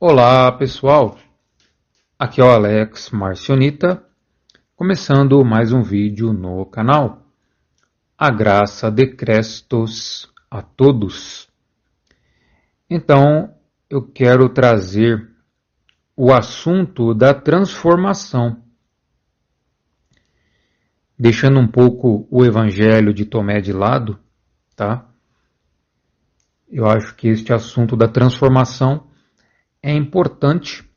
Olá pessoal, aqui é o Alex Marcionita, começando mais um vídeo no canal. A graça de Crestos a todos. Então, eu quero trazer o assunto da transformação, deixando um pouco o Evangelho de Tomé de lado, tá? Eu acho que este assunto da transformação é importante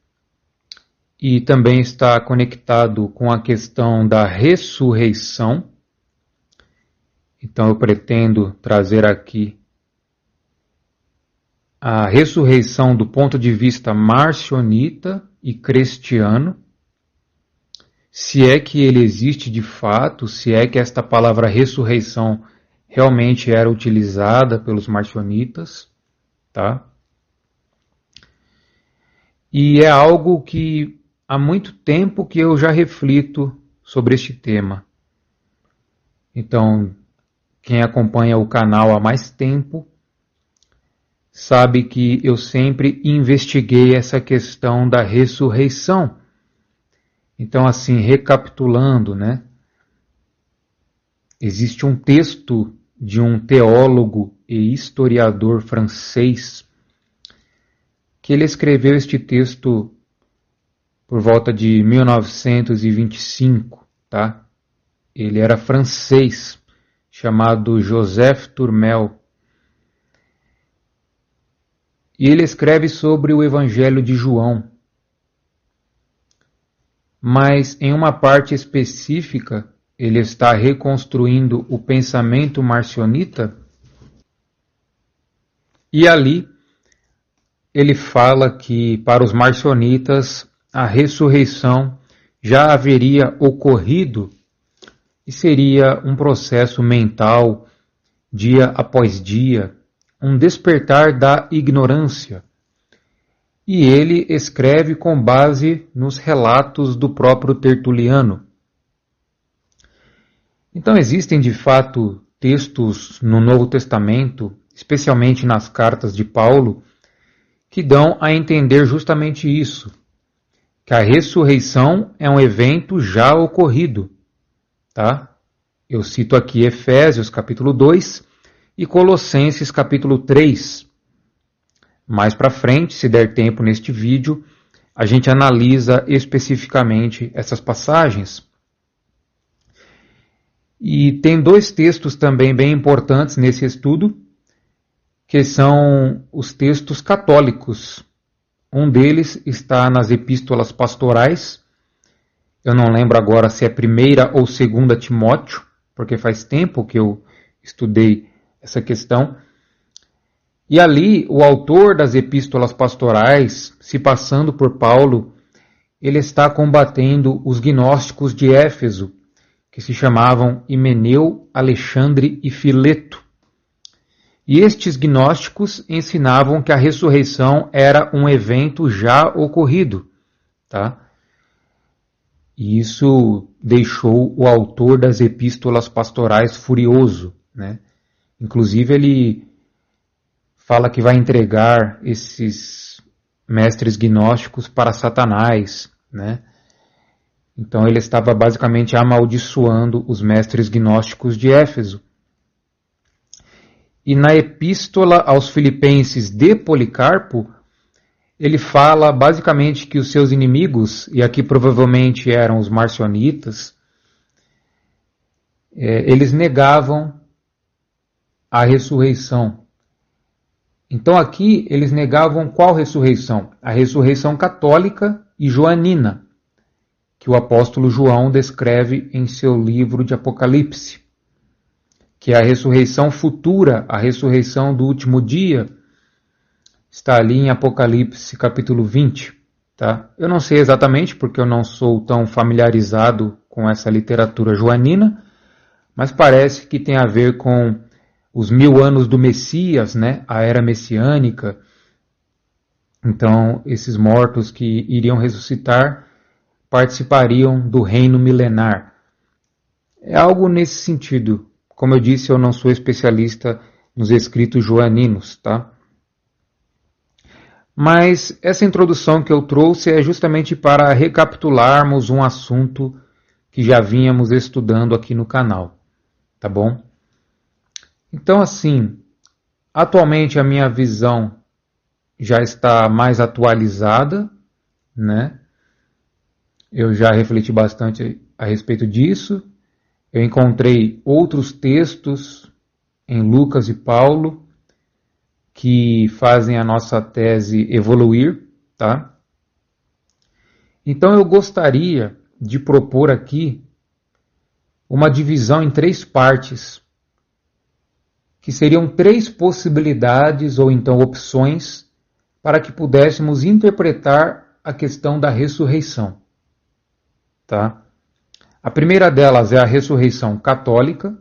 e também está conectado com a questão da ressurreição. Então eu pretendo trazer aqui a ressurreição do ponto de vista marcionita e cristiano, se é que ele existe de fato, se é que esta palavra ressurreição realmente era utilizada pelos marcionitas, tá? E é algo que há muito tempo que eu já reflito sobre este tema. Então, quem acompanha o canal há mais tempo sabe que eu sempre investiguei essa questão da ressurreição. Então, assim, recapitulando, né? Existe um texto de um teólogo e historiador francês que ele escreveu este texto por volta de 1925, tá? Ele era francês, chamado Joseph Tourmel. E ele escreve sobre o Evangelho de João. Mas em uma parte específica, ele está reconstruindo o pensamento marcionita. E ali ele fala que para os marcionitas a ressurreição já haveria ocorrido e seria um processo mental, dia após dia, um despertar da ignorância. E ele escreve com base nos relatos do próprio Tertuliano. Então existem de fato textos no Novo Testamento, especialmente nas cartas de Paulo, que dão a entender justamente isso, que a ressurreição é um evento já ocorrido. Tá? Eu cito aqui Efésios capítulo 2 e Colossenses capítulo 3. Mais para frente, se der tempo neste vídeo, a gente analisa especificamente essas passagens. E tem dois textos também bem importantes nesse estudo, que são os textos católicos. Um deles está nas epístolas pastorais. Eu não lembro agora se é 1ª ou 2ª Timóteo, porque faz tempo que eu estudei essa questão. E ali, o autor das epístolas pastorais, se passando por Paulo, ele está combatendo os gnósticos de Éfeso, que se chamavam Himeneu, Alexandre e Fileto. E estes gnósticos ensinavam que a ressurreição era um evento já ocorrido, tá? E isso deixou o autor das epístolas pastorais furioso, né? Inclusive ele fala que vai entregar esses mestres gnósticos para Satanás, né? Então ele estava basicamente amaldiçoando os mestres gnósticos de Éfeso. E na epístola aos Filipenses de Policarpo, ele fala basicamente que os seus inimigos, e aqui provavelmente eram os marcionitas, eles negavam a ressurreição. Então aqui eles negavam qual ressurreição? A ressurreição católica e joanina, que o apóstolo João descreve em seu livro de Apocalipse, que é a ressurreição futura, a ressurreição do último dia, está ali em Apocalipse capítulo 20. Tá? Eu não sei exatamente, porque eu não sou tão familiarizado com essa literatura joanina, mas parece que tem a ver com os 1000 anos do Messias, né? A era messiânica. Então, esses mortos que iriam ressuscitar participariam do reino milenar. É algo nesse sentido. Como eu disse, eu não sou especialista nos escritos joaninos, tá? Mas essa introdução que eu trouxe é justamente para recapitularmos um assunto que já vínhamos estudando aqui no canal, tá bom? Então, assim, atualmente a minha visão já está mais atualizada, né? Eu já refleti bastante a respeito disso. Eu encontrei outros textos em Lucas e Paulo que fazem a nossa tese evoluir, tá? Então eu gostaria de propor aqui uma divisão em 3 partes, que seriam 3 possibilidades ou então opções para que pudéssemos interpretar a questão da ressurreição, tá? A primeira delas é a ressurreição católica,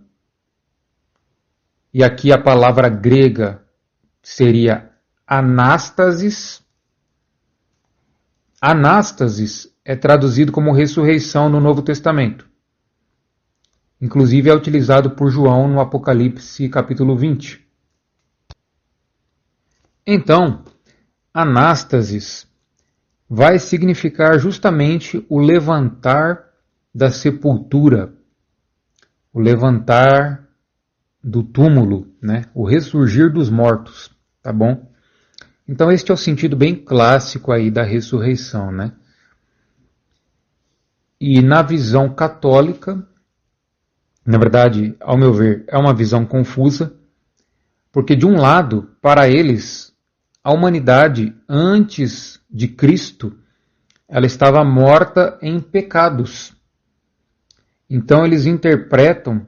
e aqui a palavra grega seria anástasis. Anástasis é traduzido como ressurreição no Novo Testamento. Inclusive é utilizado por João no Apocalipse capítulo 20. Então, anástasis vai significar justamente o levantar da sepultura, o levantar do túmulo, né? O ressurgir dos mortos, tá bom? Então este é o sentido bem clássico aí da ressurreição, né? E na visão católica, na verdade, ao meu ver, é uma visão confusa, porque de um lado, para eles, a humanidade antes de Cristo, ela estava morta em pecados. Então eles interpretam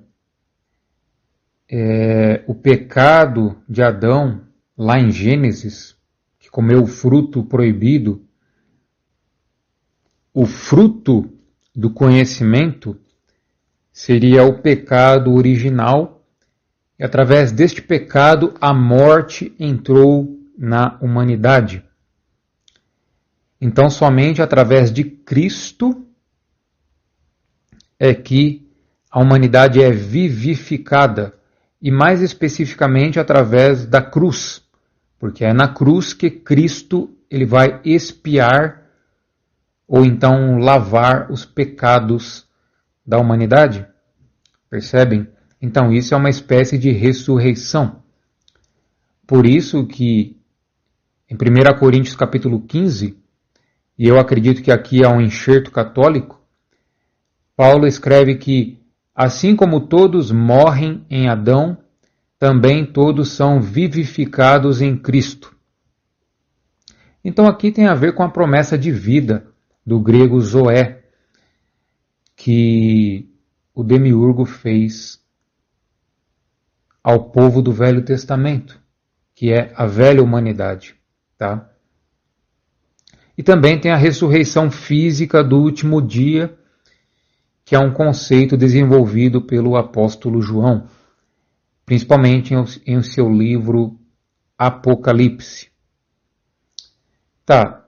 o pecado de Adão, lá em Gênesis, que comeu o fruto proibido, o fruto do conhecimento seria o pecado original, e através deste pecado a morte entrou na humanidade. Então somente através de Cristo é que a humanidade é vivificada, e mais especificamente através da cruz, porque é na cruz que Cristo ele vai expiar ou então lavar os pecados da humanidade. Percebem? Então isso é uma espécie de ressurreição. Por isso que em 1 Coríntios capítulo 15, e eu acredito que aqui há um enxerto católico, Paulo escreve que assim como todos morrem em Adão, também todos são vivificados em Cristo. Então aqui tem a ver com a promessa de vida, do grego zoé, que o demiurgo fez ao povo do Velho Testamento, que é a velha humanidade, tá? E também tem a ressurreição física do último dia, que é um conceito desenvolvido pelo apóstolo João, principalmente em seu livro Apocalipse. Tá,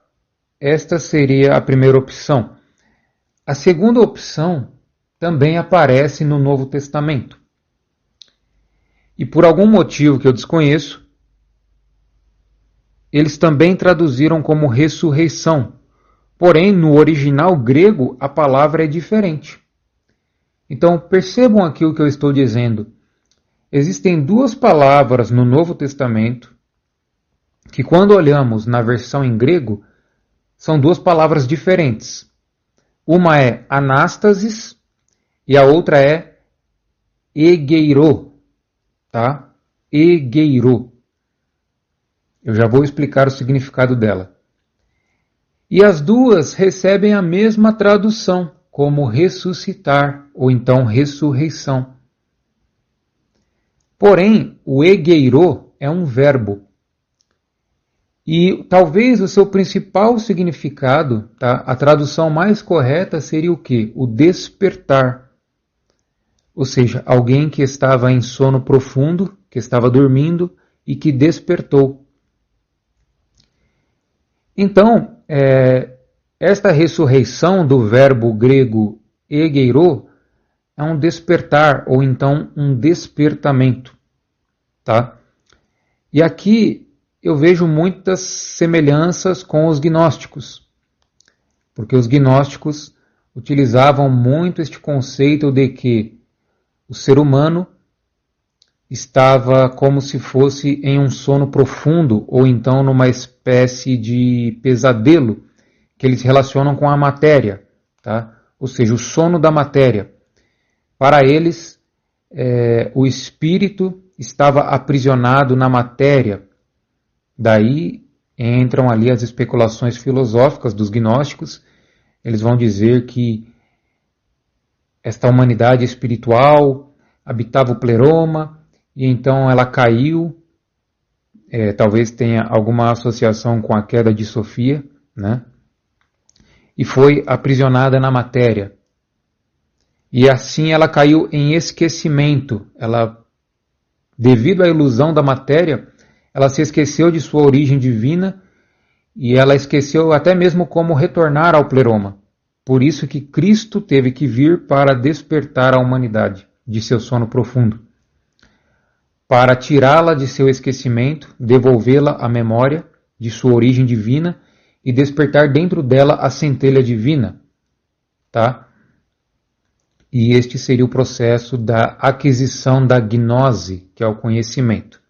esta seria a primeira opção. A segunda opção também aparece no Novo Testamento. E por algum motivo que eu desconheço, eles também traduziram como ressurreição. Porém, no original grego, a palavra é diferente. Então, percebam aqui o que eu estou dizendo. Existem 2 palavras no Novo Testamento que, quando olhamos na versão em grego, são 2 palavras diferentes. Uma é anástasis e a outra é egeiro, tá? Egeiro. Eu já vou explicar o significado dela. E as 2 recebem a mesma tradução, como ressuscitar, ou então ressurreição. Porém, o egeiro é um verbo. E talvez o seu principal significado, tá? A tradução mais correta seria o quê? O despertar. Ou seja, alguém que estava em sono profundo, que estava dormindo e que despertou. Então, esta ressurreição do verbo grego egeiro é um despertar, ou então um despertamento, tá? E aqui eu vejo muitas semelhanças com os gnósticos, porque os gnósticos utilizavam muito este conceito de que o ser humano estava como se fosse em um sono profundo, ou então numa espécie de pesadelo, que eles relacionam com a matéria, tá? Ou seja, o sono da matéria. Para eles, o espírito estava aprisionado na matéria. Daí entram ali as especulações filosóficas dos gnósticos. Eles vão dizer que esta humanidade espiritual habitava o pleroma, e então ela caiu, talvez tenha alguma associação com a queda de Sofia, né? E foi aprisionada na matéria. E assim ela caiu em esquecimento. Ela, devido à ilusão da matéria, ela se esqueceu de sua origem divina e ela esqueceu até mesmo como retornar ao pleroma. Por isso que Cristo teve que vir para despertar a humanidade de seu sono profundo, para tirá-la de seu esquecimento, devolvê-la à memória de sua origem divina e despertar dentro dela a centelha divina, tá? E este seria o processo da aquisição da gnose, que é o conhecimento.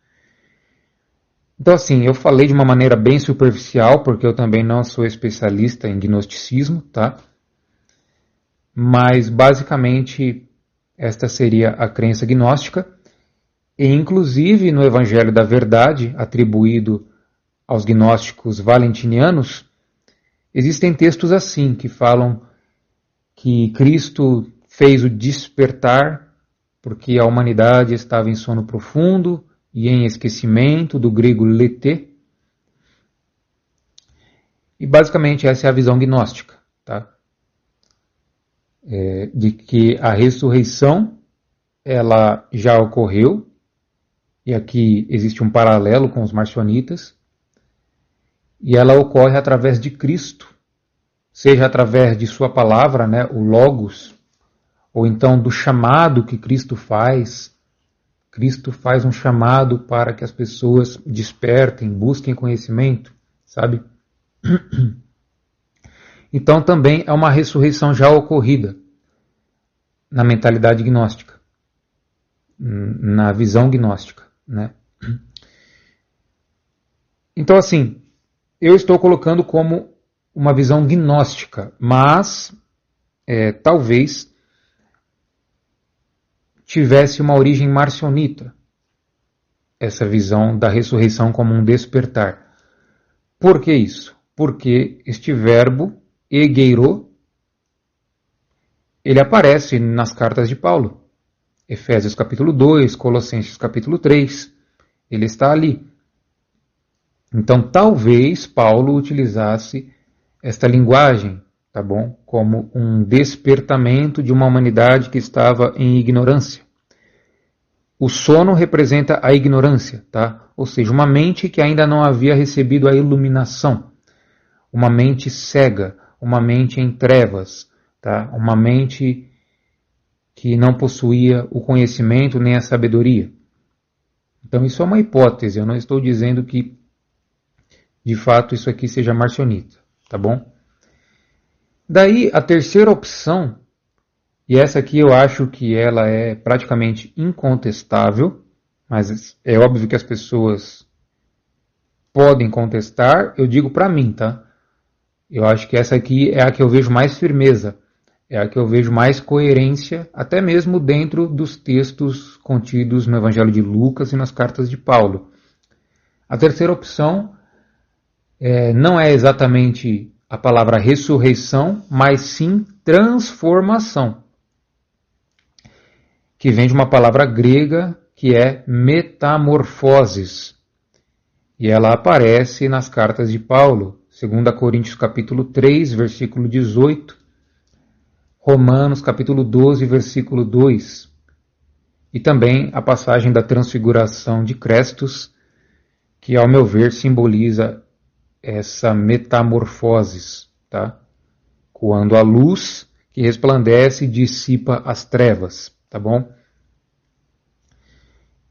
Então, assim, eu falei de uma maneira bem superficial, porque eu também não sou especialista em gnosticismo, tá? Mas, basicamente, esta seria a crença gnóstica. E, inclusive, no Evangelho da Verdade, atribuído aos gnósticos valentinianos, existem textos assim, que falam que Cristo fez o despertar, porque a humanidade estava em sono profundo e em esquecimento, do grego leté. E basicamente essa é a visão gnóstica, tá? De que a ressurreição ela já ocorreu, e aqui existe um paralelo com os marcionitas, e ela ocorre através de Cristo, seja através de sua palavra, né, o Logos, ou então do chamado que Cristo faz. Cristo faz um chamado para que as pessoas despertem, busquem conhecimento, sabe? Então também é uma ressurreição já ocorrida na mentalidade gnóstica, na visão gnóstica, né? Então assim, eu estou colocando como uma visão gnóstica, mas talvez tivesse uma origem marcionita, essa visão da ressurreição como um despertar. Por que isso? Porque este verbo, egeiro, ele aparece nas cartas de Paulo. Efésios capítulo 2, Colossenses capítulo 3, ele está ali. Então talvez Paulo utilizasse esta linguagem, tá bom? Como um despertamento de uma humanidade que estava em ignorância. O sono representa a ignorância, tá? Ou seja, uma mente que ainda não havia recebido a iluminação. Uma mente cega, uma mente em trevas, tá? Uma mente que não possuía o conhecimento nem a sabedoria. Então isso é uma hipótese, eu não estou dizendo que de fato isso aqui seja marcionita, tá bom? Daí a terceira opção, e essa aqui eu acho que ela é praticamente incontestável, mas é óbvio que as pessoas podem contestar, eu digo para mim, tá? Eu acho que essa aqui é a que eu vejo mais firmeza, é a que eu vejo mais coerência, até mesmo dentro dos textos contidos no Evangelho de Lucas e nas cartas de Paulo. A terceira opção não é exatamente a palavra ressurreição, mas sim transformação, que vem de uma palavra grega que é metamorfoses. E ela aparece nas cartas de Paulo, 2 Coríntios capítulo 3, versículo 18, Romanos capítulo 12, versículo 2, e também a passagem da transfiguração de Crestos, que ao meu ver simboliza essa metamorfoses, tá? Quando a luz que resplandece dissipa as trevas, tá bom?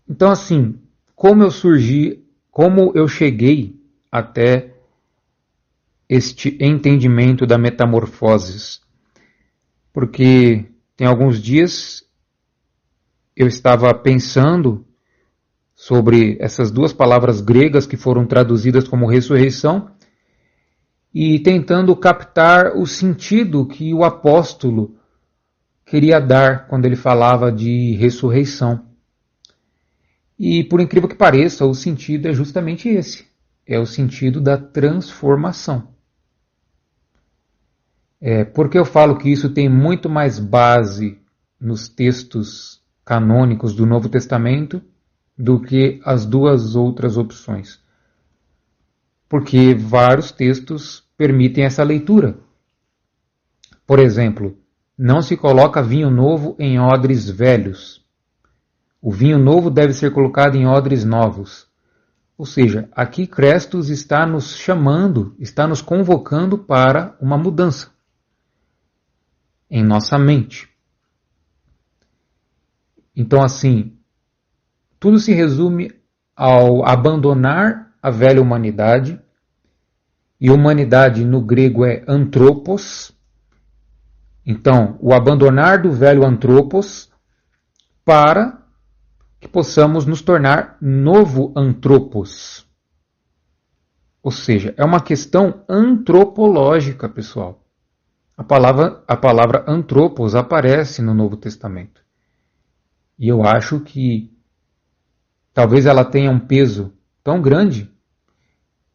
Então assim, como eu surgi como eu cheguei até este entendimento da metamorfose? Porque tem alguns dias eu estava pensando sobre essas duas palavras gregas que foram traduzidas como ressurreição e tentando captar o sentido que o apóstolo queria dar quando ele falava de ressurreição. E por incrível que pareça, o sentido é justamente esse. É o sentido da transformação. Porque eu falo que isso tem muito mais base nos textos canônicos do Novo Testamento do que as duas outras opções. Porque vários textos permitem essa leitura. Por exemplo, não se coloca vinho novo em odres velhos. O vinho novo deve ser colocado em odres novos. Ou seja, aqui Crestos está nos chamando, está nos convocando para uma mudança em nossa mente. Então, assim, tudo se resume ao abandonar a velha humanidade, e humanidade no grego é anthropos. Então, o abandonar do velho anthropos para que possamos nos tornar novo anthropos. Ou seja, é uma questão antropológica, pessoal. A palavra anthropos aparece no Novo Testamento. E eu acho que talvez ela tenha um peso tão grande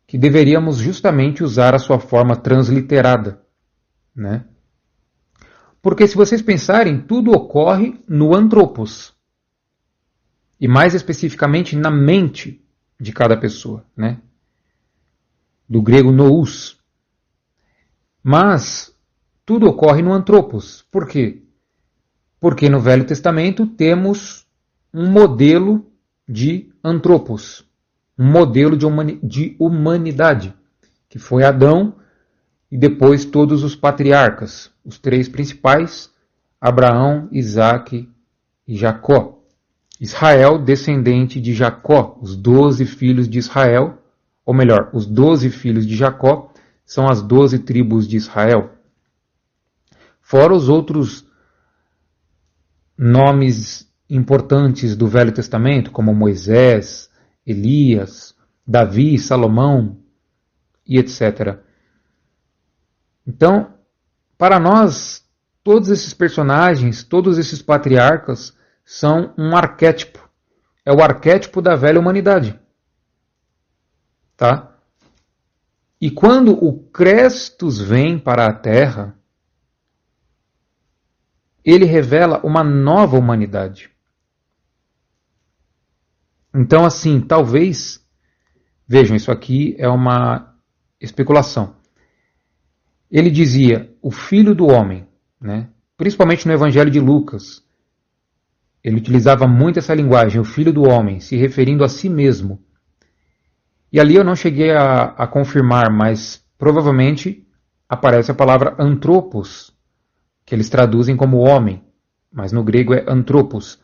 que deveríamos justamente usar a sua forma transliterada, né? Porque se vocês pensarem, tudo ocorre no anthropos. E mais especificamente na mente de cada pessoa, né? Do grego nous. Mas tudo ocorre no anthropos. Por quê? Porque no Velho Testamento temos um modelo de anthropos, um modelo de humanidade, que foi Adão e depois todos os patriarcas, os três principais, Abraão, Isaque e Jacó. Israel, descendente de Jacó, os 12 filhos de Israel, ou melhor, os 12 filhos de Jacó são as 12 tribos de Israel. Fora os outros nomes importantes do Velho Testamento, como Moisés, Elias, Davi, Salomão e etc. Então, para nós, todos esses personagens, todos esses patriarcas são um arquétipo. É o arquétipo da velha humanidade. Tá? E quando o Crestos vem para a Terra, ele revela uma nova humanidade. Então, assim, talvez, vejam, isso aqui é uma especulação. Ele dizia, o Filho do Homem, né? Principalmente no Evangelho de Lucas, ele utilizava muito essa linguagem, o Filho do Homem, se referindo a si mesmo. E ali eu não cheguei a confirmar, mas provavelmente aparece a palavra anthropos, que eles traduzem como homem, mas no grego é anthropos.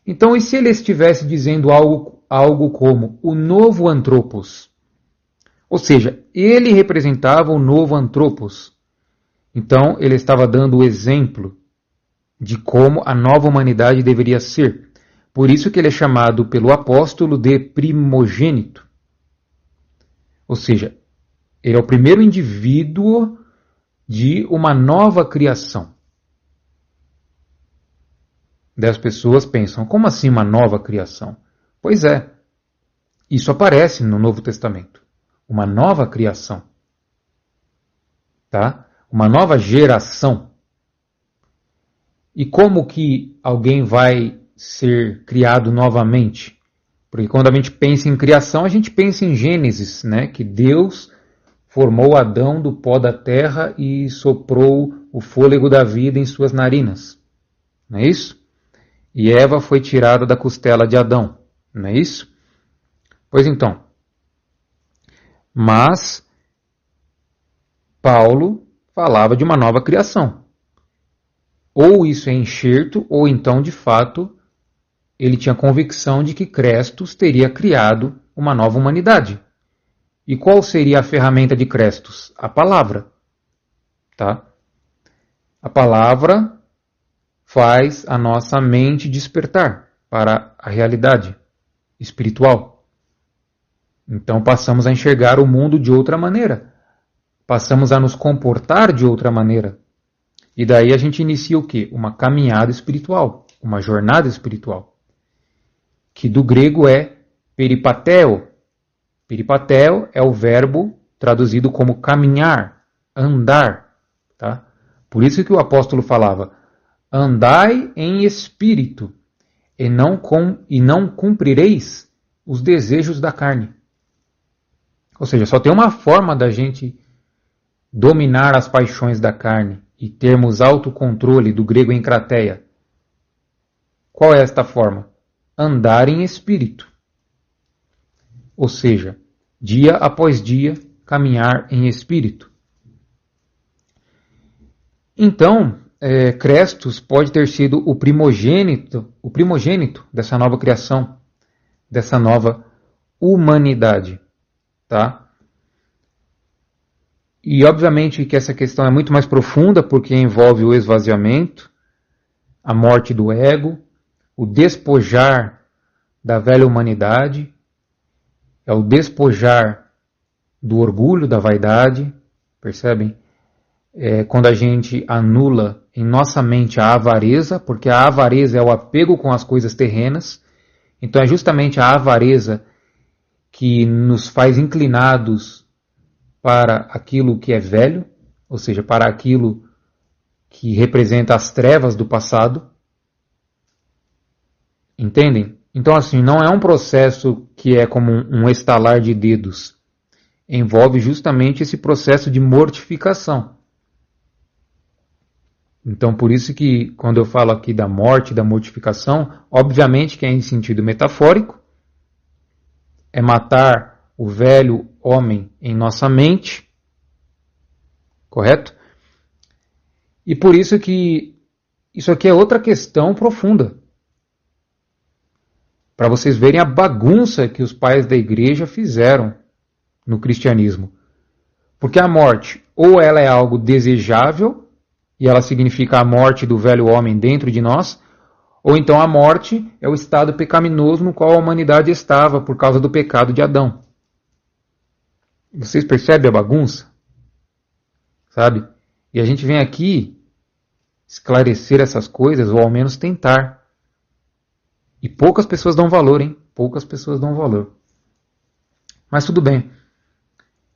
Então, e se ele estivesse dizendo algo como o novo anthropos? Ou seja, ele representava o novo anthropos. Então, ele estava dando o exemplo de como a nova humanidade deveria ser. Por isso que ele é chamado pelo apóstolo de primogênito. Ou seja, ele é o primeiro indivíduo de uma nova criação. Daí as pessoas pensam, como assim uma nova criação? Pois é, isso aparece no Novo Testamento. Uma nova criação. Tá? Uma nova geração. E como que alguém vai ser criado novamente? Porque quando a gente pensa em criação, a gente pensa em Gênesis, né? Que Deus formou Adão do pó da terra e soprou o fôlego da vida em suas narinas. Não é isso? E Eva foi tirada da costela de Adão. Não é isso? Pois então. Mas Paulo falava de uma nova criação. Ou isso é enxerto, ou então, de fato, ele tinha convicção de que Crestos teria criado uma nova humanidade. E qual seria a ferramenta de Crestos? A palavra. Tá? A palavra faz a nossa mente despertar para a realidade espiritual. Então passamos a enxergar o mundo de outra maneira. Passamos a nos comportar de outra maneira. E daí a gente inicia o quê? Uma caminhada espiritual, uma jornada espiritual. Que do grego é peripateo. Peripateo é o verbo traduzido como caminhar, andar. Tá? Por isso que o apóstolo falava, andai em espírito, e não cumprireis os desejos da carne. Ou seja, só tem uma forma da gente dominar as paixões da carne e termos autocontrole, do grego encrateia. Qual é esta forma? Andar em espírito. Ou seja, dia após dia, caminhar em espírito. Então, Crestos pode ter sido o primogênito dessa nova criação, dessa nova humanidade. Tá? E obviamente que essa questão é muito mais profunda porque envolve o esvaziamento, a morte do ego, o despojar da velha humanidade, é o despojar do orgulho, da vaidade, percebem? Quando a gente anula em nossa mente a avareza, porque a avareza é o apego com as coisas terrenas, então é justamente a avareza que nos faz inclinados para aquilo que é velho, ou seja, para aquilo que representa as trevas do passado. Entendem? Então, assim, não é um processo que é como um estalar de dedos. Envolve justamente esse processo de mortificação. Então, por isso que quando eu falo aqui da morte, da mortificação, obviamente que é em sentido metafórico, é matar o velho homem em nossa mente, correto? E por isso que isso aqui é outra questão profunda. Para vocês verem a bagunça que os pais da igreja fizeram no cristianismo. Porque a morte, ou ela é algo desejável, e ela significa a morte do velho homem dentro de nós, ou então a morte é o estado pecaminoso no qual a humanidade estava por causa do pecado de Adão. Vocês percebem a bagunça? Sabe? E a gente vem aqui esclarecer essas coisas, ou ao menos tentar. E poucas pessoas dão valor, hein? Poucas pessoas dão valor. Mas tudo bem.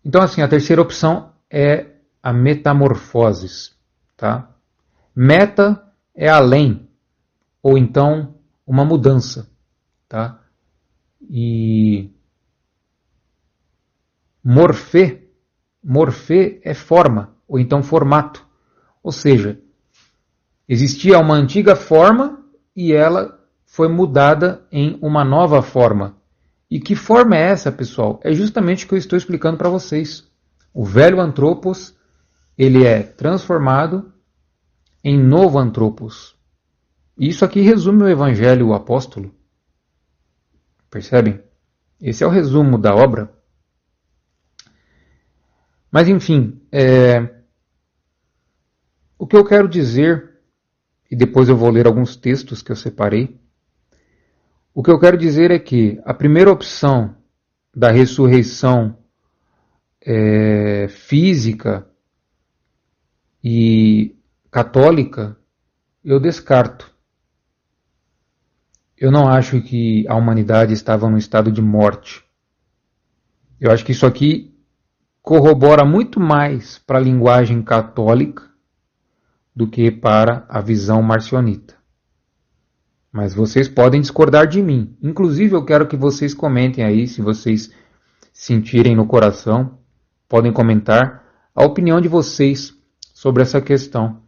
Então, assim, a terceira opção é a metamorfoses. Tá? Meta é além, ou então uma mudança. Tá? E morfê é forma, ou então formato. Ou seja, existia uma antiga forma e ela foi mudada em uma nova forma. E que forma é essa, pessoal? É justamente o que eu estou explicando para vocês. O velho antropos, ele é transformado em novo antropos. E isso aqui resume o Evangelho, o Apóstolo. Percebem? Esse é o resumo da obra. Mas enfim, o que eu quero dizer, e depois eu vou ler alguns textos que eu separei, o que eu quero dizer é que a primeira opção da ressurreição física e católica, eu descarto. Eu não acho que a humanidade estava num estado de morte. Eu acho que isso aqui corrobora muito mais para a linguagem católica do que para a visão marcionita. Mas vocês podem discordar de mim. Inclusive, eu quero que vocês comentem aí, se vocês sentirem no coração, podem comentar a opinião de vocês sobre essa questão.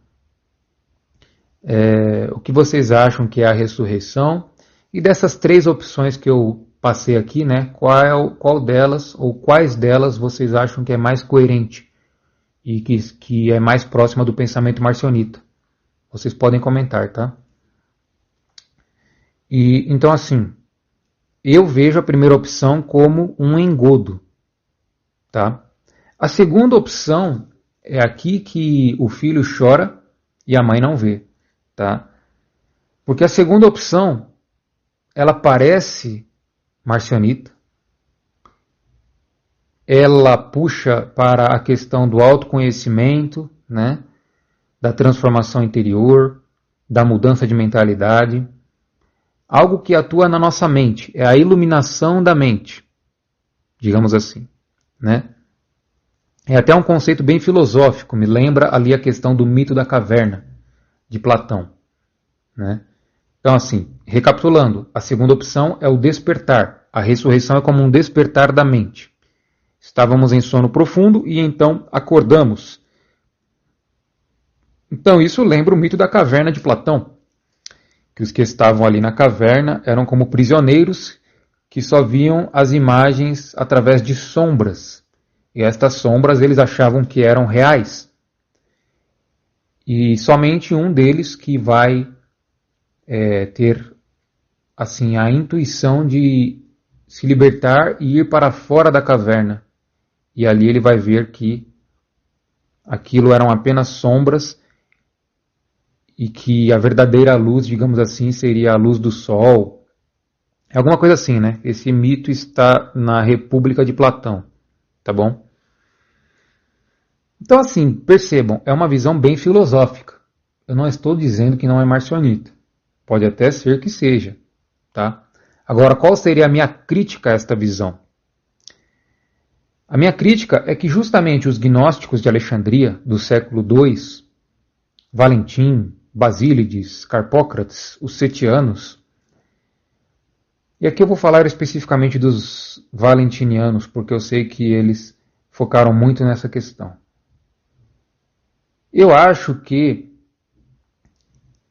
O que vocês acham que é a ressurreição? E dessas três opções que eu passei aqui, né, qual delas ou quais delas vocês acham que é mais coerente e que é mais próxima do pensamento marcionita? Vocês podem comentar, tá? E então assim, eu vejo a primeira opção como um engodo. Tá? A segunda opção é aqui que o filho chora e a mãe não vê. Tá? Porque a segunda opção, ela parece marcionita, ela puxa para a questão do autoconhecimento, né? Da transformação interior, da mudança de mentalidade, algo que atua na nossa mente, é a iluminação da mente, digamos assim, né? É até um conceito bem filosófico, me lembra ali a questão do mito da caverna, de Platão, né? Então assim, recapitulando, a segunda opção é o despertar, a ressurreição é como um despertar da mente. Estávamos em sono profundo e então acordamos. Então isso lembra o mito da caverna de Platão, que os que estavam ali na caverna eram como prisioneiros que só viam as imagens através de sombras. E estas sombras eles achavam que eram reais. E somente um deles que vai ter assim a intuição de se libertar e ir para fora da caverna. E ali ele vai ver que aquilo eram apenas sombras e que a verdadeira luz, digamos assim, seria a luz do sol. É alguma coisa assim, né? Esse mito está na República de Platão, tá bom? Então assim, percebam, é uma visão bem filosófica. Eu não estou dizendo que não é marcionita. Pode até ser que seja, tá? Agora, qual seria a minha crítica a esta visão? A minha crítica é que justamente os gnósticos de Alexandria, do século II, Valentim, Basílides, Carpócrates, os setianos, e aqui eu vou falar especificamente dos valentinianos, porque eu sei que eles focaram muito nessa questão. Eu acho que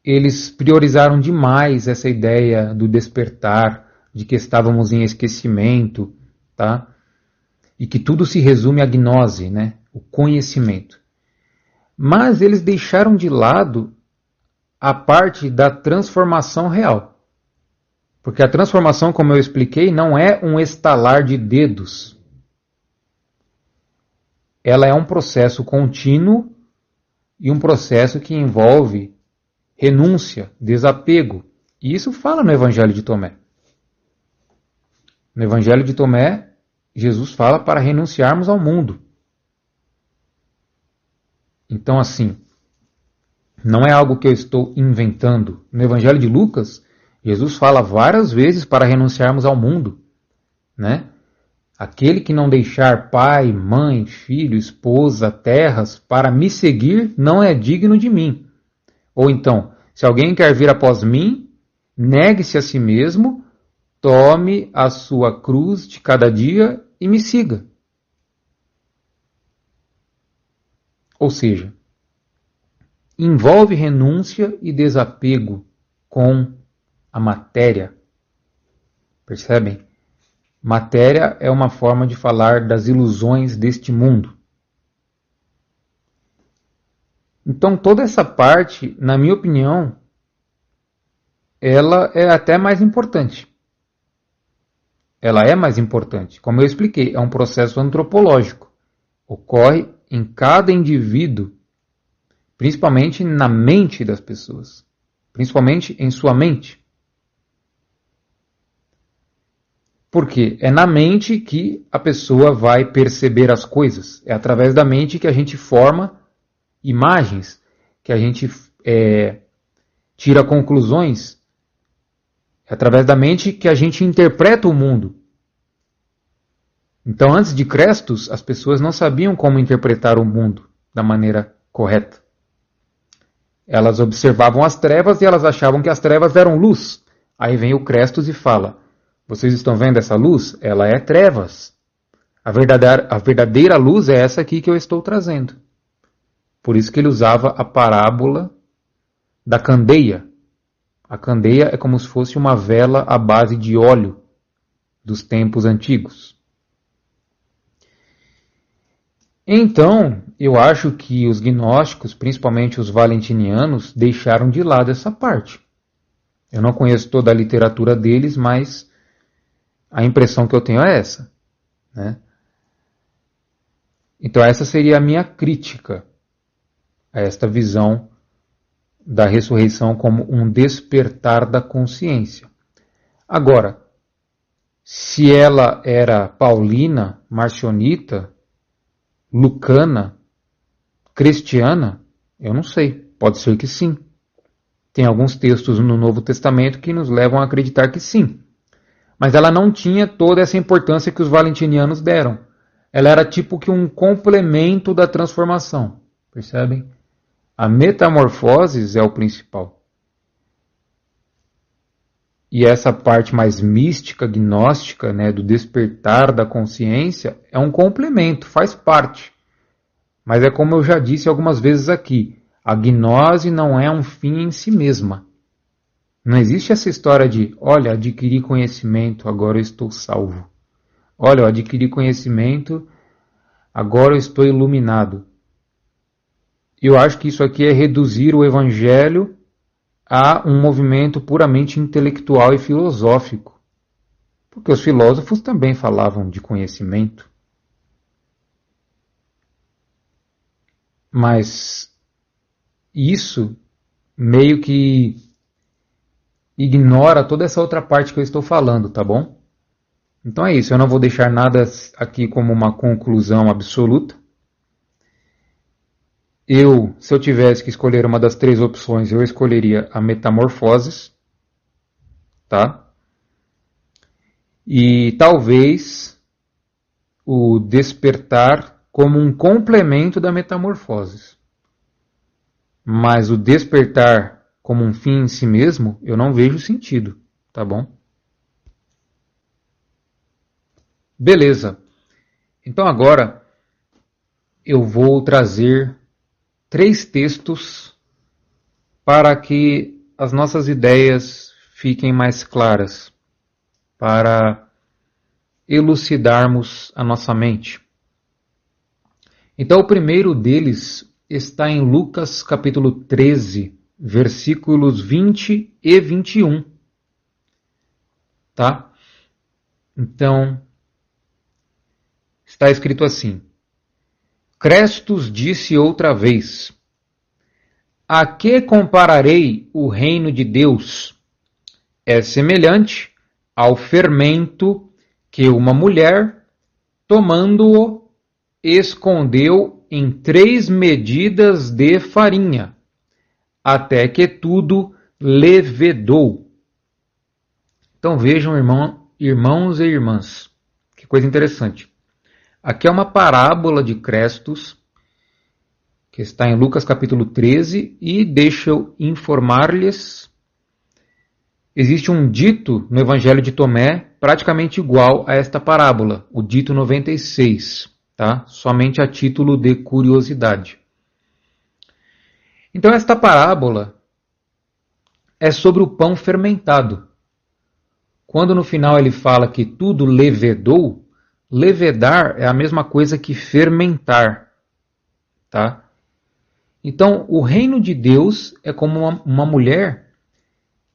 eles priorizaram demais essa ideia do despertar, de que estávamos em esquecimento, tá? E que tudo se resume à gnose, né? O conhecimento. Mas eles deixaram de lado a parte da transformação real. Porque a transformação, como eu expliquei, não é um estalar de dedos. Ela é um processo contínuo e um processo que envolve renúncia, desapego. E isso fala no Evangelho de Tomé. No Evangelho de Tomé, Jesus fala para renunciarmos ao mundo. Então, assim, não é algo que eu estou inventando. No Evangelho de Lucas, Jesus fala várias vezes para renunciarmos ao mundo, né? Aquele que não deixar pai, mãe, filho, esposa, terras, para me seguir, não é digno de mim. Ou então, se alguém quer vir após mim, negue-se a si mesmo, tome a sua cruz de cada dia e me siga. Ou seja, envolve renúncia e desapego com a matéria. Percebem? Matéria é uma forma de falar das ilusões deste mundo. Então toda essa parte, na minha opinião, ela é até mais importante. Ela é mais importante. Como eu expliquei, é um processo antropológico. Ocorre em cada indivíduo, principalmente na mente das pessoas. Principalmente em sua mente. Porque é na mente que a pessoa vai perceber as coisas. É através da mente que a gente forma imagens, que a gente tira conclusões. É através da mente que a gente interpreta o mundo. Então, antes de Crestos, as pessoas não sabiam como interpretar o mundo da maneira correta. Elas observavam as trevas e elas achavam que as trevas eram luz. Aí vem o Crestos e fala: vocês estão vendo essa luz? Ela é trevas. A verdadeira luz é essa aqui que eu estou trazendo. Por isso que ele usava a parábola da candeia. A candeia é como se fosse uma vela à base de óleo dos tempos antigos. Então, eu acho que os gnósticos, principalmente os valentinianos, deixaram de lado essa parte. Eu não conheço toda a literatura deles, mas A impressão que eu tenho é essa, né? Então essa seria a minha crítica a esta visão da ressurreição como um despertar da consciência. Agora, se ela era paulina, marcionita, lucana, cristiana, eu não sei. Pode ser que sim. Tem alguns textos no Novo Testamento que nos levam a acreditar que sim. Mas ela não tinha toda essa importância que os valentinianos deram. Ela era tipo que um complemento da transformação. Percebem? A metamorfose é o principal. E essa parte mais mística, gnóstica, né, do despertar da consciência, é um complemento, faz parte. Mas é como eu já disse algumas vezes aqui, a gnose não é um fim em si mesma. Não existe essa história de, olha, adquiri conhecimento, agora eu estou salvo. Olha, eu adquiri conhecimento, agora eu estou iluminado. Eu acho que isso aqui é reduzir o evangelho a um movimento puramente intelectual e filosófico. Porque os filósofos também falavam de conhecimento. Mas isso meio que ignora toda essa outra parte que eu estou falando, tá bom? Então é isso, eu não vou deixar nada aqui como uma conclusão absoluta. Se eu tivesse que escolher uma das três opções, eu escolheria a metamorfose, tá? E talvez o despertar como um complemento da metamorfose. Mas o despertar como um fim em si mesmo, eu não vejo sentido, tá bom? Beleza. Então agora eu vou trazer 3 textos para que as nossas ideias fiquem mais claras, para elucidarmos a nossa mente. Então o primeiro deles está em Lucas capítulo 13, versículos 20 e 21. Tá? Então, está escrito assim: Crestus disse outra vez: A que compararei o reino de Deus? É semelhante ao fermento que uma mulher, tomando-o, escondeu em 3 medidas de farinha, até que tudo levedou. Então vejam, irmãos e irmãs, que coisa interessante. Aqui é uma parábola de Crestus, que está em Lucas capítulo 13, e deixa eu informar-lhes, existe um dito no Evangelho de Tomé praticamente igual a esta parábola, o dito 96, tá? Somente a título de curiosidade. Então esta parábola é sobre o pão fermentado. Quando no final ele fala que tudo levedou, levedar é a mesma coisa que fermentar, tá? Então, o reino de Deus é como uma mulher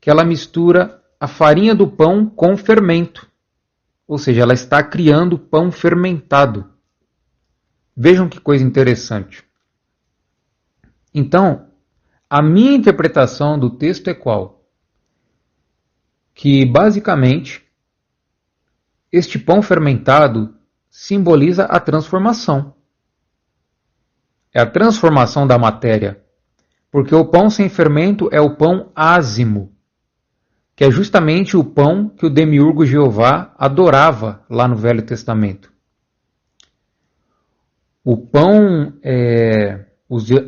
que ela mistura a farinha do pão com fermento. Ou seja, ela está criando pão fermentado. Vejam que coisa interessante. Então, a minha interpretação do texto é qual? Que, basicamente, este pão fermentado simboliza a transformação. É a transformação da matéria. Porque o pão sem fermento é o pão ázimo, que é justamente o pão que o demiurgo Jeová adorava lá no Velho Testamento. O pão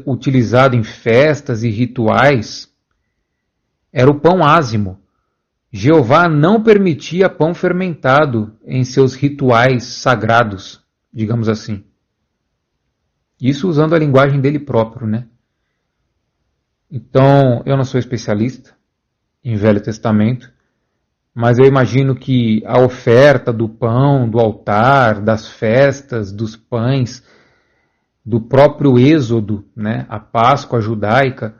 utilizado em festas e rituais era o pão ázimo. Jeová não permitia pão fermentado em seus rituais sagrados, digamos assim. Isso usando a linguagem dele próprio, né? Então, eu não sou especialista em Velho Testamento, mas eu imagino que a oferta do pão, do altar, das festas, dos pães, do próprio Êxodo, né, a Páscoa judaica,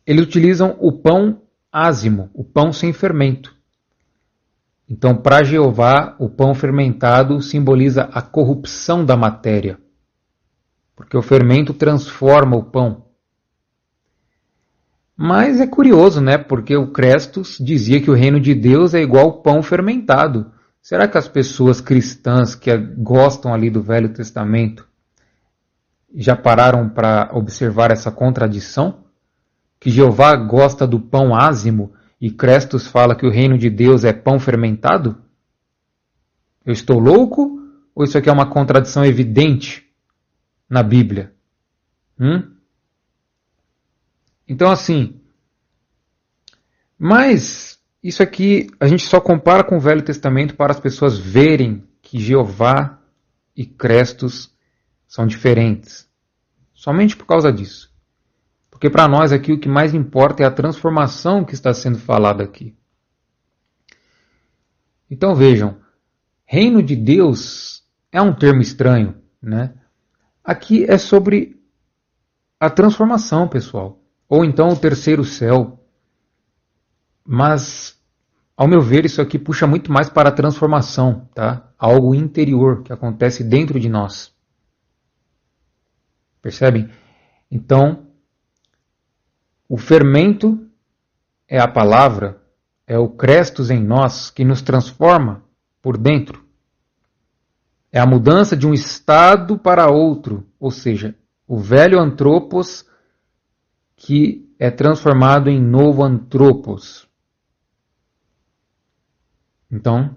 eles utilizam o pão ázimo, o pão sem fermento. Então, para Jeová, o pão fermentado simboliza a corrupção da matéria, porque o fermento transforma o pão. Mas é curioso, né? Porque o Crestus dizia que o reino de Deus é igual ao pão fermentado. Será que as pessoas cristãs que gostam ali do Velho Testamento já pararam para observar essa contradição? Que Jeová gosta do pão ázimo e Crestus fala que o reino de Deus é pão fermentado? Eu estou louco? Ou isso aqui é uma contradição evidente na Bíblia? Então, assim, mas isso aqui a gente só compara com o Velho Testamento para as pessoas verem que Jeová e Crestus são diferentes. Somente por causa disso. Porque para nós aqui o que mais importa é a transformação que está sendo falada aqui. Então vejam, reino de Deus é um termo estranho, né? Aqui é sobre a transformação, pessoal. Ou então o terceiro céu. Mas, ao meu ver, isso aqui puxa muito mais para a transformação, tá? Algo interior que acontece dentro de nós. Percebem? Então, o fermento é a palavra, é o Crestus em nós que nos transforma por dentro. É a mudança de um estado para outro, ou seja, o velho antropos que é transformado em novo antropos. Então,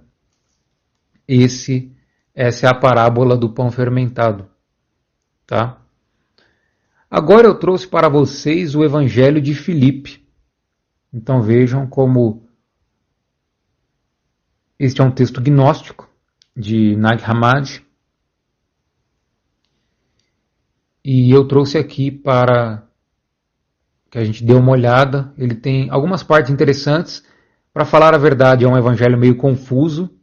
essa é a parábola do pão fermentado, tá? Agora eu trouxe para vocês o Evangelho de Filipe. Então vejam como este é um texto gnóstico de Nag Hammadi. E eu trouxe aqui para que a gente dê uma olhada. Ele tem algumas partes interessantes. Para falar a verdade, é um evangelho meio confuso.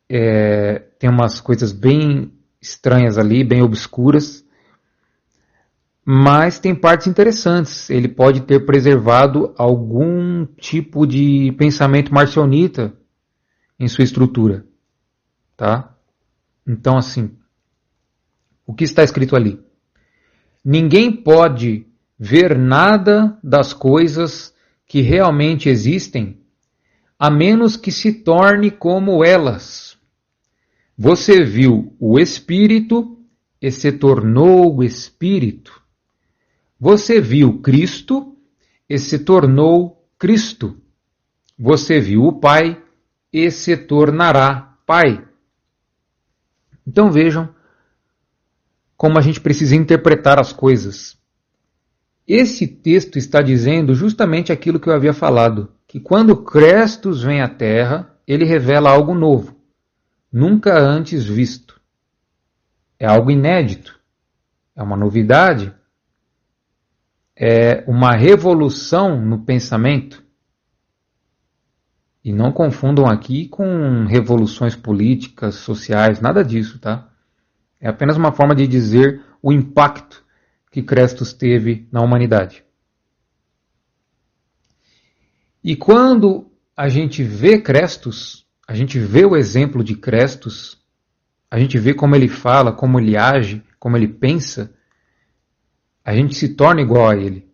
Tem umas coisas bem estranhas ali, bem obscuras. Mas tem partes interessantes. Ele pode ter preservado algum tipo de pensamento marcionita em sua estrutura. Tá? Então, assim, o que está escrito ali? Ninguém pode ver nada das coisas que realmente existem, a menos que se torne como elas. Você viu o Espírito e se tornou o Espírito. Você viu Cristo e se tornou Cristo. Você viu o Pai e se tornará Pai. Então vejam como a gente precisa interpretar as coisas. Esse texto está dizendo justamente aquilo que eu havia falado, que quando Crestus vem à Terra, ele revela algo novo, nunca antes visto. É algo inédito, é uma novidade, é uma revolução no pensamento. E não confundam aqui com revoluções políticas, sociais, nada disso, tá? É apenas uma forma de dizer o impacto que Crestus teve na humanidade. E quando a gente vê Crestus, a gente vê o exemplo de Crestus, a gente vê como ele fala, como ele age, como ele pensa, a gente se torna igual a ele.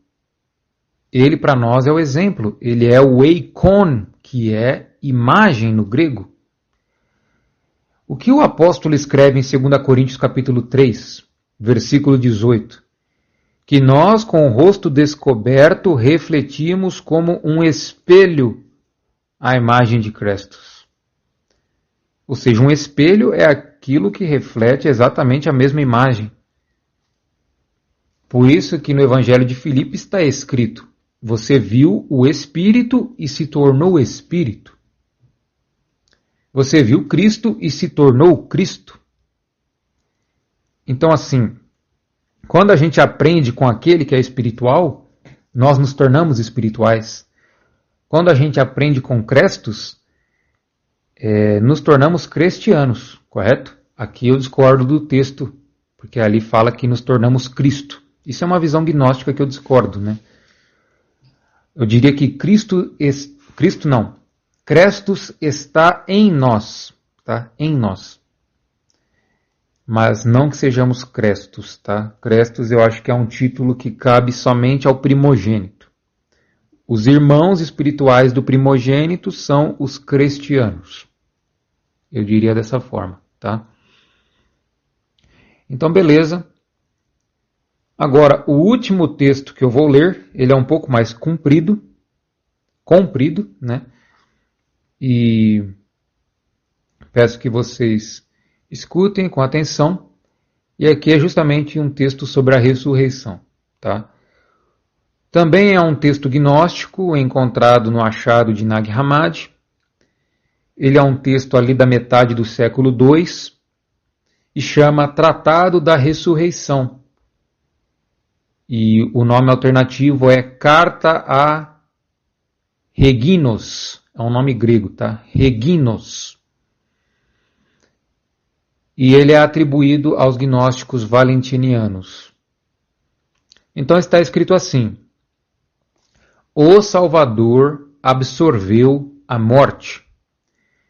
Ele para nós é o exemplo, ele é o eikon, que é imagem no grego. O que o apóstolo escreve em 2 Coríntios capítulo 3, versículo 18? Que nós, com o rosto descoberto, refletimos como um espelho a imagem de Crestus. Ou seja, um espelho é aquilo que reflete exatamente a mesma imagem. Por isso que no Evangelho de Filipe está escrito, você viu o Espírito e se tornou Espírito. Você viu Cristo e se tornou Cristo. Então, assim, quando a gente aprende com aquele que é espiritual, nós nos tornamos espirituais. Quando a gente aprende com Crestus, nos tornamos cristianos, correto? Aqui eu discordo do texto, porque ali fala que nos tornamos Cristo. Isso é uma visão gnóstica que eu discordo, né? Eu diria que Crestus Crestus está em nós, tá? Em nós. Mas não que sejamos Crestus, tá? Crestus eu acho que é um título que cabe somente ao primogênito. Os irmãos espirituais do primogênito são os cristianos. Eu diria dessa forma, tá? Então, beleza. Agora, o último texto que eu vou ler, ele é um pouco mais comprido, né? E peço que vocês escutem com atenção. E aqui é justamente um texto sobre a ressurreição, tá? Também é um texto gnóstico encontrado no achado de Nag Hammadi. Ele é um texto ali da metade do século II e chama Tratado da Ressurreição. E o nome alternativo é Carta a Reginos. É um nome grego, tá? Reginos. E ele é atribuído aos gnósticos valentinianos. Então está escrito assim: O Salvador absorveu a morte.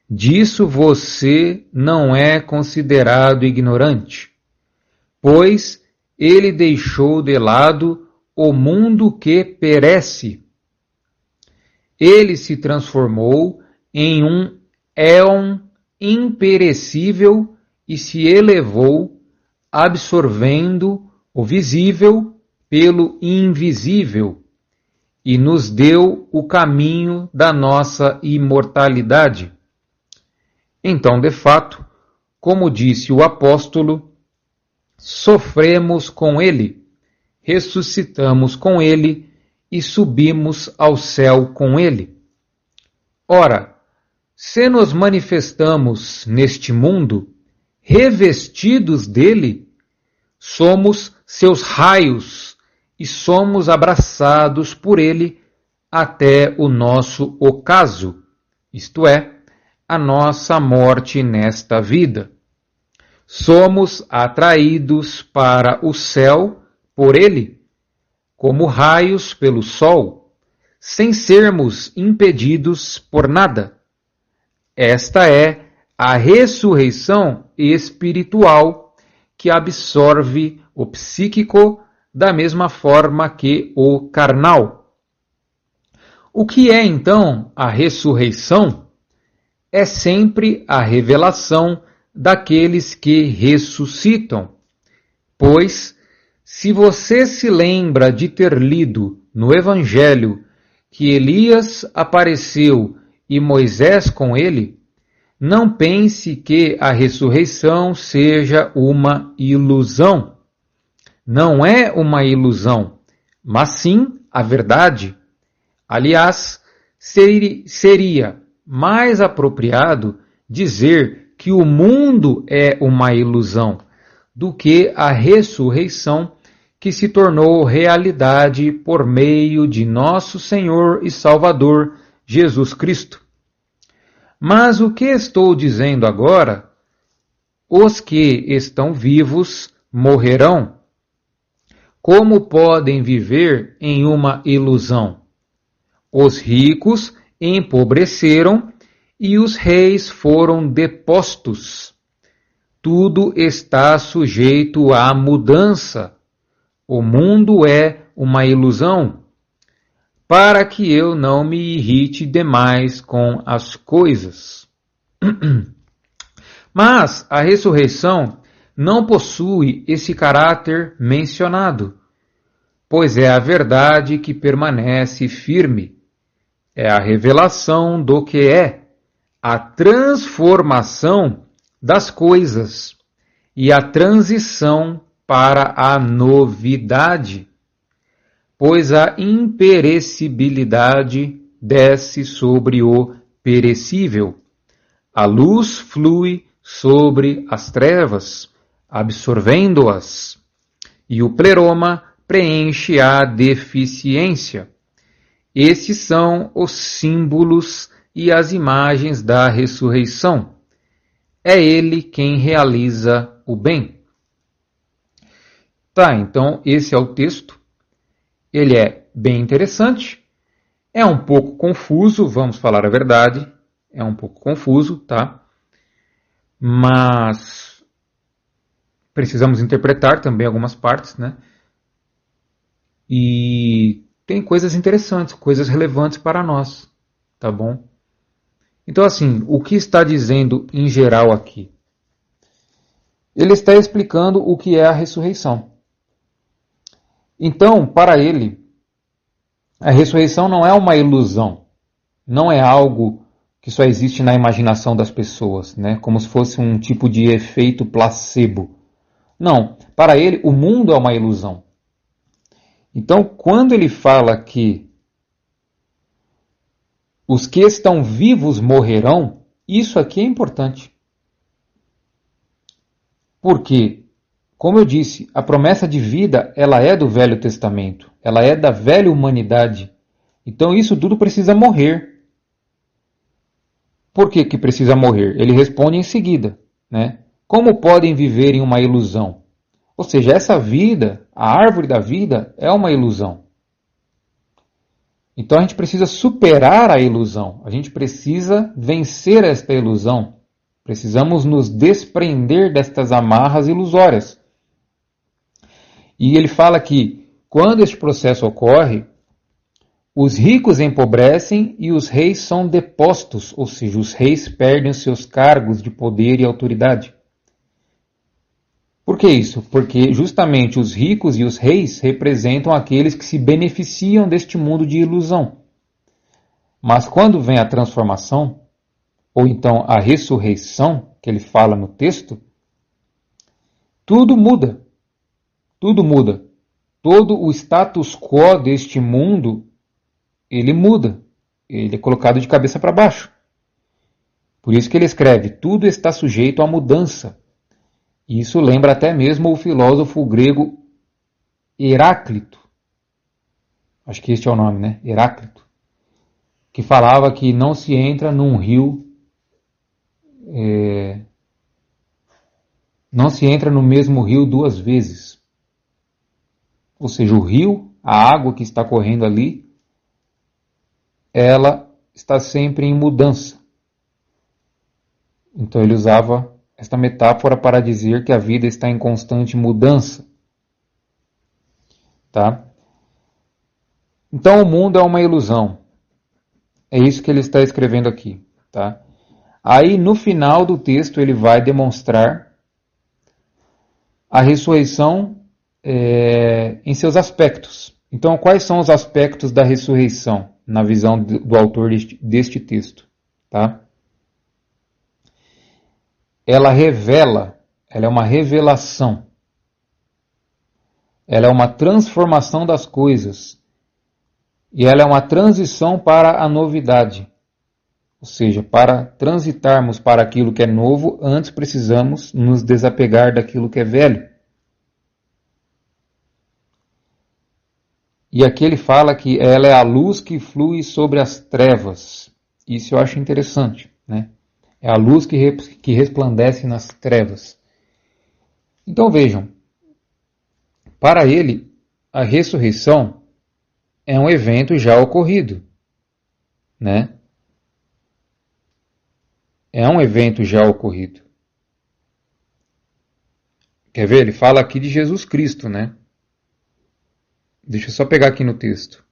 Disso você não é considerado ignorante, pois ele deixou de lado o mundo que perece. Ele se transformou em um éon imperecível e se elevou, absorvendo o visível pelo invisível, e nos deu o caminho da nossa imortalidade. Então, de fato, como disse o apóstolo, sofremos com ele, ressuscitamos com ele e subimos ao céu com ele. Ora, se nos manifestamos neste mundo, revestidos dele, somos seus raios e somos abraçados por ele até o nosso ocaso, isto é, a nossa morte nesta vida. Somos atraídos para o céu por ele, como raios pelo sol, sem sermos impedidos por nada. Esta é a ressurreição espiritual que absorve o psíquico da mesma forma que o carnal. O que é então a ressurreição? É sempre a revelação daqueles que ressuscitam. Pois, se você se lembra de ter lido no Evangelho que Elias apareceu e Moisés com ele, não pense que a ressurreição seja uma ilusão. Não é uma ilusão, mas sim a verdade. Aliás, seria mais apropriado dizer que o mundo é uma ilusão do que a ressurreição que se tornou realidade por meio de nosso Senhor e Salvador Jesus Cristo. Mas o que estou dizendo agora? Os que estão vivos morrerão. Como podem viver em uma ilusão? Os ricos empobreceram e os reis foram depostos. Tudo está sujeito à mudança. O mundo é uma ilusão, para que eu não me irrite demais com as coisas. Mas a ressurreição não possui esse caráter mencionado, pois é a verdade que permanece firme. É a revelação do que é a transformação das coisas e a transição para a novidade, pois a imperecibilidade desce sobre o perecível. A luz flui sobre as trevas, absorvendo-as, e o pleroma preenche a deficiência. Esses são os símbolos e as imagens da ressurreição. É ele quem realiza o bem. Tá, então esse é o texto. Ele é bem interessante. É um pouco confuso, vamos falar a verdade. é um pouco confuso, tá? Mas precisamos interpretar também algumas partes, né? E tem coisas interessantes, coisas relevantes para nós, tá bom? Então, assim, o que está dizendo em geral aqui? Ele está explicando o que é a ressurreição. Então, para ele, a ressurreição não é uma ilusão, não é algo que só existe na imaginação das pessoas, né? Como se fosse um tipo de efeito placebo. Não, para ele, o mundo é uma ilusão. Então, quando ele fala que os que estão vivos morrerão, isso aqui é importante. Porque, como eu disse, a promessa de vida, ela é do Velho Testamento, ela é da velha humanidade. Então, isso tudo precisa morrer. Por que que precisa morrer? Ele responde em seguida, né? Como podem viver em uma ilusão? Ou seja, essa vida, a árvore da vida, é uma ilusão. Então a gente precisa superar a ilusão, a gente precisa vencer esta ilusão. Precisamos nos desprender destas amarras ilusórias. E ele fala que quando este processo ocorre, os ricos empobrecem e os reis são depostos, ou seja, os reis perdem os seus cargos de poder e autoridade. Por que isso? Porque justamente os ricos e os reis representam aqueles que se beneficiam deste mundo de ilusão. Mas quando vem a transformação, ou então a ressurreição, que ele fala no texto, tudo muda. Tudo muda. Todo o status quo deste mundo, ele muda. Ele é colocado de cabeça para baixo. Por isso que ele escreve, tudo está sujeito à mudança. Isso lembra até mesmo o filósofo grego Heráclito. Acho que este é o nome, né? Heráclito. Que falava que não se entra num rio... não se entra no mesmo rio duas vezes. Ou seja, o rio, a água que está correndo ali, ela está sempre em mudança. Então ele usava esta metáfora para dizer que a vida está em constante mudança. Tá? Então o mundo é uma ilusão. É isso que ele está escrevendo aqui. Tá? Aí no final do texto ele vai demonstrar a ressurreição em seus aspectos. Então quais são os aspectos da ressurreição na visão do autor deste texto? Tá? Ela revela, ela é uma revelação. Ela é uma transformação das coisas. E ela é uma transição para a novidade. Ou seja, para transitarmos para aquilo que é novo, antes precisamos nos desapegar daquilo que é velho. E aqui ele fala que ela é a luz que flui sobre as trevas. Isso eu acho interessante, né? É a luz que resplandece nas trevas. Então vejam, para ele, a ressurreição é um evento já ocorrido, né? É um evento já ocorrido. Quer ver? Ele fala aqui de Jesus Cristo, né? Deixa eu só pegar aqui no texto.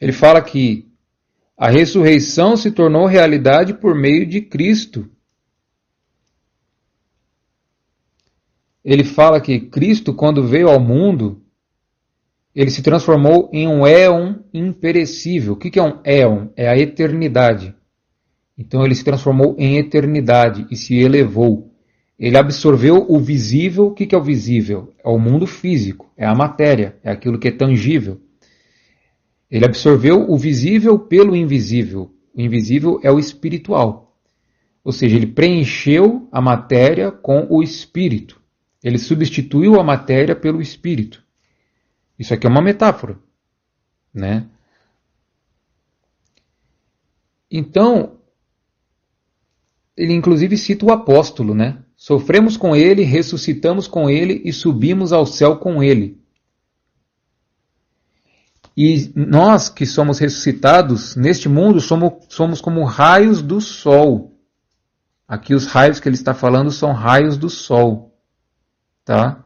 Ele fala que a ressurreição se tornou realidade por meio de Cristo. Ele fala que Cristo, quando veio ao mundo, ele se transformou em um éon imperecível. O que é um éon? É a eternidade. Então ele se transformou em eternidade e se elevou. Ele absorveu o visível. O que é o visível? É o mundo físico, é a matéria, é aquilo que é tangível. Ele absorveu o visível pelo invisível. O invisível é o espiritual. Ou seja, ele preencheu a matéria com o espírito. Ele substituiu a matéria pelo espírito. Isso aqui é uma metáfora, né? Então, ele inclusive cita o apóstolo, né? Sofremos com ele, ressuscitamos com ele e subimos ao céu com ele. E nós que somos ressuscitados neste mundo somos como raios do sol. Aqui os raios que ele está falando são raios do sol, tá?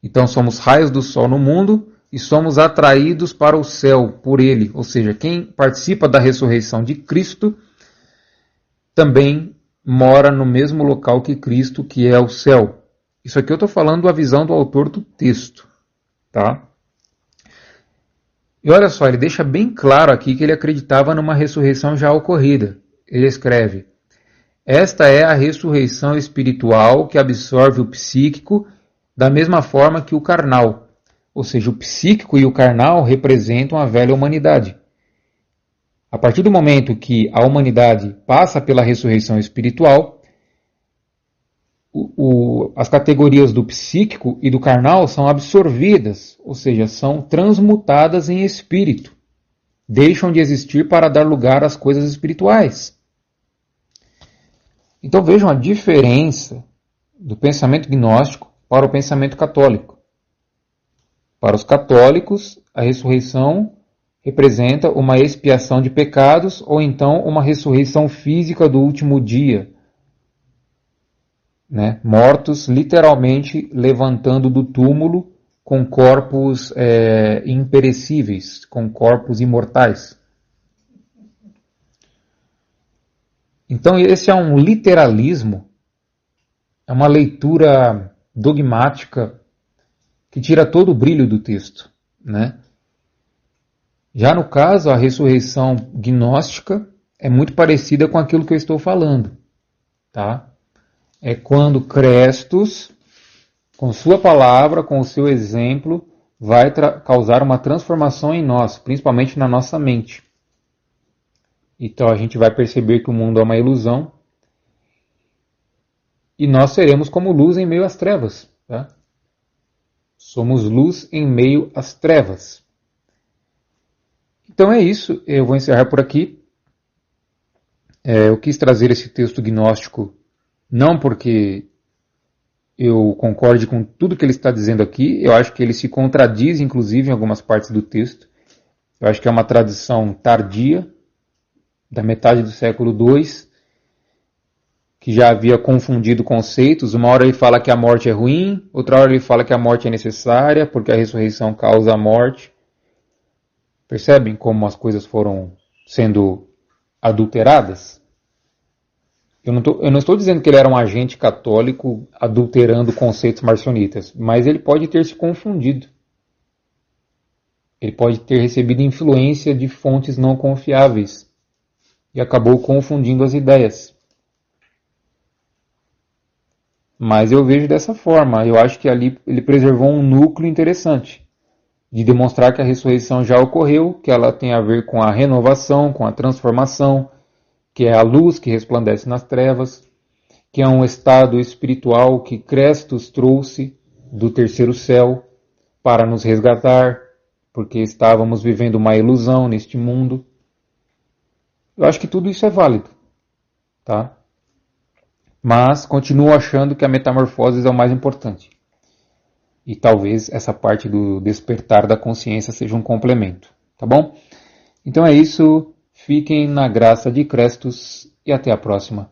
Então somos raios do sol no mundo e somos atraídos para o céu por ele. Ou seja, quem participa da ressurreição de Cristo também mora no mesmo local que Cristo, que é o céu. Isso aqui eu estou falando a visão do autor do texto, tá? E olha só, ele deixa bem claro aqui que ele acreditava numa ressurreição já ocorrida. Ele escreve: esta é a ressurreição espiritual que absorve o psíquico da mesma forma que o carnal. Ou seja, o psíquico e o carnal representam a velha humanidade. A partir do momento que a humanidade passa pela ressurreição espiritual, as categorias do psíquico e do carnal são absorvidas, ou seja, são transmutadas em espírito. Deixam de existir para dar lugar às coisas espirituais. Então vejam a diferença do pensamento gnóstico para o pensamento católico. Para os católicos, a ressurreição representa uma expiação de pecados ou então uma ressurreição física do último dia. Né? Mortos literalmente levantando do túmulo com corpos imperecíveis, com corpos imortais. Então esse é um literalismo, é uma leitura dogmática que tira todo o brilho do texto, né? Já no caso, a ressurreição gnóstica é muito parecida com aquilo que eu estou falando, tá? É quando Crestos, com sua palavra, com o seu exemplo, vai causar uma transformação em nós, principalmente na nossa mente. Então a gente vai perceber que o mundo é uma ilusão e nós seremos como luz em meio às trevas, tá? Somos luz em meio às trevas. Então é isso, eu vou encerrar por aqui. Eu quis trazer esse texto gnóstico não porque eu concorde com tudo que ele está dizendo aqui, eu acho que ele se contradiz, inclusive, em algumas partes do texto. Eu acho que é uma tradição tardia, da metade do século II, que já havia confundido conceitos. Uma hora ele fala que a morte é ruim, outra hora ele fala que a morte é necessária, porque a ressurreição causa a morte. Percebem como as coisas foram sendo adulteradas? Eu não estou dizendo que ele era um agente católico adulterando conceitos marcionitas, mas ele pode ter se confundido. Ele pode ter recebido influência de fontes não confiáveis e acabou confundindo as ideias. Mas eu vejo dessa forma. Eu acho que ali ele preservou um núcleo interessante de demonstrar que a ressurreição já ocorreu, que ela tem a ver com a renovação, com a transformação, que é a luz que resplandece nas trevas, que é um estado espiritual que Crestos trouxe do terceiro céu para nos resgatar, porque estávamos vivendo uma ilusão neste mundo. Eu acho que tudo isso é válido, tá? Mas continuo achando que a metamorfose é o mais importante. E talvez essa parte do despertar da consciência seja um complemento, tá bom? Então é isso. Fiquem na graça de Crestos e até a próxima.